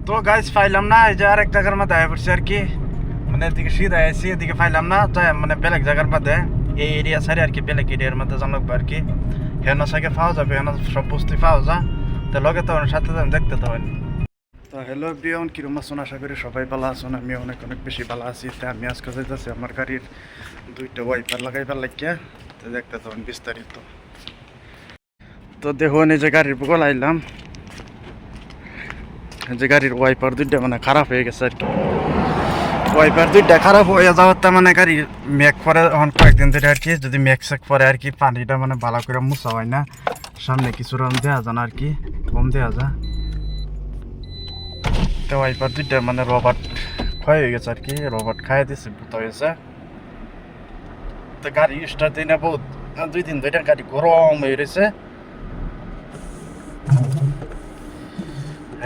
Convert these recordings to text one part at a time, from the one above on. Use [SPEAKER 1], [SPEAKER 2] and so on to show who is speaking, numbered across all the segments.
[SPEAKER 1] তো গাইজ পাইলাম না, এই যে আরেক জায়গার মধ্যে আয়া পড়ছি আর কি। মানে এদিকে সিধা আইছি, এদিকে পাইলাম না, তাই মানে বেলেগ জায়গার মধ্যে এই এরিয়া সারি আর কি, বেলেগ এরিয়ার মধ্যে জানলাম আর কি। হেন সাইকে পাওয়া যাবে, হেন সব বস্তু পাওয়া যা, তো লগে তো সাথে দেখতে তো হয়নি। তো হ্যালো এভরিওয়ান, কিরম আছেন? আশা করি সবাই ভালো আছেন। আমি অনেক অনেক বেশি ভালো আছি। তো আমি আজকে যাইতেছি আমার গাড়ির দুইটা ওয়াইপার লাগাইবার লাগিয়া, তো দেখতে তখন বিস্তারিত। তো দেখুন এই যে গাড়ির বগল আইলাম, যে গাড়ির ওয়াইপার দুইটা মানে খারাপ হয়ে গেছে আর কি। ওয়াইপার দুইটা খারাপ হয়ে যাওয়ার তা মানে গাড়ি মেঘ পরে এখন কয়েকদিন ধরে আর কি, যদি মেঘ সেক পরে আর কি পানিটা মানে ভালো করে মুছা হয় না, সামনে কিছু রং দেওয়া যায় না আর কি, কম দেওয়া যায়। তো ওয়াইপার দুইটা মানে রবার্ট ক্ষয় হয়ে গেছে আর কি, রবার্ট খাই দিয়েছে, ভূত হয়েছে। তো গাড়ি স্টার্ট দিই না বহুত, 2 দিন ধরে গাড়ি গরম হয়ে রয়েছে।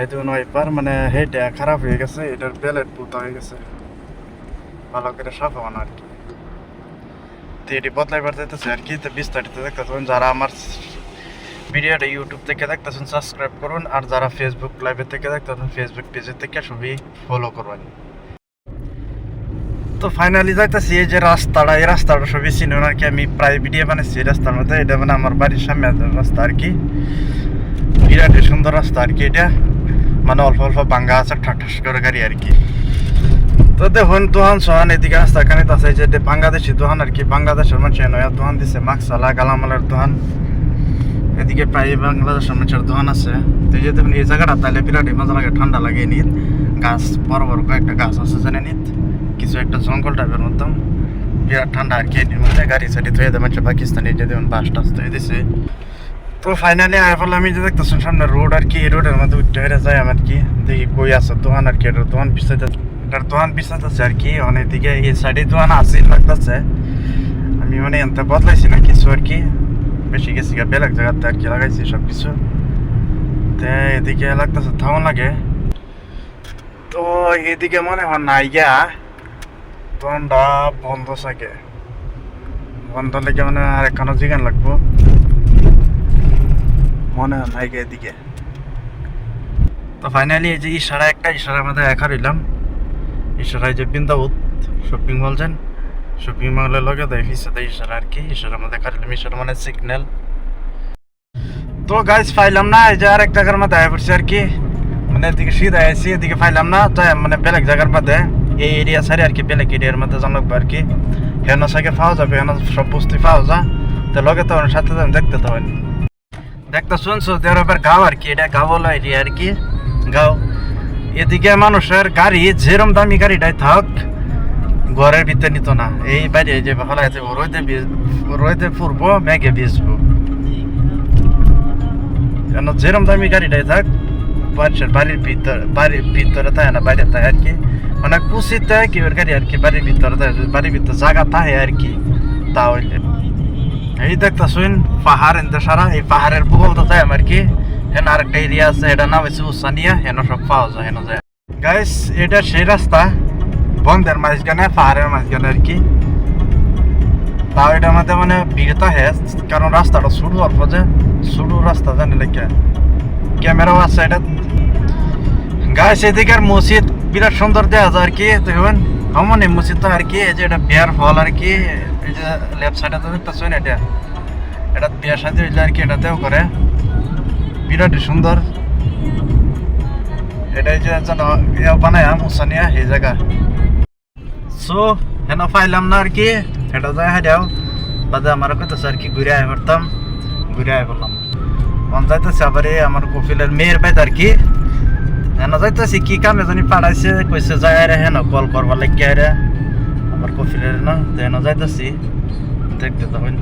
[SPEAKER 1] এই দুন ওয়াইপার মানে হেটা খারাপ হয়ে গেছে, এটার বেলেট ভূত হয়ে গেছে, ভালো করে সাফা বানা আর কি। তো এটি বদলাইবার যাইতেছে আর কি। তো বিস্তারিত দেখতেছেন, যারা আমার ভিডিওটা ইউটিউব থেকে দেখতেছেন সাবস্ক্রাইব করুন, আর যারা ফেসবুক লাইভে থেকে দেখতেছেন ফেসবুক পেজের থেকে সবই ফলো করবেন। তো ফাইনালি যাইতেছি এই যে রাস্তাটা, এই রাস্তাটা সবই চিনুন আর কি। আমি প্রায় ভিডিও বানাচ্ছি এই রাস্তার মধ্যে, এটা মানে আমার বাড়ির সামনে রাস্তা আর কি। বিরাট সুন্দর রাস্তা আর কি এটা, মানে অল্প অল্প ভাঙ্গা আছে, ঠাস করে গাড়ি আর কি। তো দেখুন দোহান সোহান এদিকে রাস্তা কানে আছে, যে বাংলাদেশি দোহান আর কি, বাংলাদেশের মানুষ নয়া দোহান দিছে, মাকসালা গালামালের দোহান। এদিকে প্রায় বাংলাদেশের মানুষের দোহান আছে। তো এই যে দেখুন এই জায়গাটা তাহলে বিরাটই মজা লাগে, ঠান্ডা লাগে। নিত গাছ বড় বড় কয়েকটা গাছ আছে জানে, নিত কিছু একটা জঙ্গল টাইপের মতো, বিরাট ঠান্ডা আর কি। এটির মধ্যে গাড়ি সাইডে থয়ে দেবেন পাকিস্তানি, যে দেখুন বাস টাস থয়ে দিছে। তো ফাইনালি আয় ফেলে আমি যে দেখতেছেন সামনে রোড আর কি, এই রোডের মধ্যে উঠতে হয়ে যায় আমার কি। দেখি কই আছে দোকান আর কি, এটার দোকান পিছাইতে, এটার দোকান পিছাইতেছে আর কি। অনেকদিকে এই সাইডে দোকান আছে লাগতেছে, আমি মানে এনতে বদলাইছি না কিছু আর কি, বেশি গেছি বেলেগ জায়গাতে আর কি লাগাইছি সব কিছু। তো এদিকে লাগতেছে থাউন লাগে। তো এদিকে মনে হয় নাই গিয়া দোকানটা বন্ধ থাকে, বন্ধ লেগে মানে আর একখানো জিগান লাগবো, মনে হয় নাই গিয়ে এদিকে। তো ফাইনালি এই যে ইশারা, একটা ইশারার মধ্যে একা রইলাম। ইশারায় যে বৃন্দাবত শপিং মল যান, শপিং মলের লগে দেয় ফিসে ইশারা আর কি, ইশারার মধ্যে একা রইলাম। ইশারা মানে সিগন্যাল। তো গাইজ পাইলাম না, এই যে আরেক জায়গার মধ্যে আয়া পড়ছি আর কি। মানে এদিকে সিধা আইছি, এদিকে পাইলাম না, তাই মানে বেলেগ জায়গার মধ্যে এই এরিয়া সারি আর কি, বেলেগ এরিয়ার মধ্যে জানলাম আর কি। হেন সাইকে পাওয়া যাবে, হেন সব বস্তু পাওয়া যা, তো লগে তো সাথে দেখতে তো হয়নি। দেখতে শুনছো দেওয়ার গাঁও আর কি, এটা গাঁও হলো এরিয়া আর কি, গাঁও। এদিকে মানুষের গাড়ি যেরম দামি গাড়িটাই থাক ঘরের ভিতরে নিত না, এই বাইরে যে ফলাই রোদে ফুরবো মেঘে ভিজবো, কেন যেরম দামি গাড়িটাই থাক বাড়ির ভিতরে থাকে না, বাইরে থাকে আর কি। মানে কুচিতে কি গাড়ি আর কি, বাড়ির ভিতরে থাকে, বাড়ির ভিতরে জায়গা থাকে আর কি। তা হইলে এই দেখতেছুন পাহাড় এনতে সারা, এই পাহাড়ের বগল তো তাই আমার কি। হেন আরেকটা এরিয়া আছে, এটা নাম হচ্ছে উসানিয়া, হেন সব পাওয়া যায়, হেন যায়। গাইস এটা সেই রাস্তা বন্ধের মাঝখানে, পাহাড়ের মাঝখানে আর কি। তাও এটার মধ্যে মানে ভিড় থাকে, কারণ রাস্তাটা শুরু অল্প, যে শুরু রাস্তা জানি লেখা, ক্যামেরাও আছে এটা। গাইস এদিকের মসজিদ বিরাট সুন্দর দেখা যায় আর কি। দেখবেন এমন এই মসজিদটা আর কি, এই যে এটা বিয়ার ফল আর কি, এই যে লেফট সাইডে দেখতেছেন এটা বিয়ার সাথে হইলে আর কি, এটাতেও করে, বিরাট সুন্দর। এটাই যে বানায় মুসানিয়া এই জায়গা। সো হেন পাইলাম না আর কি, এটা যায় হাইডাও বাদে আমার কইতেছে আর কি, ঘুরে আয় পারতাম, ঘুরে আয় বললাম। মন যাইতেছে আবার আমার কপিলের মেয়ের বাইত আর কি, হেন যাইতেছি কি কামে জানি পাঠাইছে, কইছে যায় রে হেন কল করবার লাগিয়ে রে আমার কপিলের না, তো হেন যাইতেছি দেখতে তখন।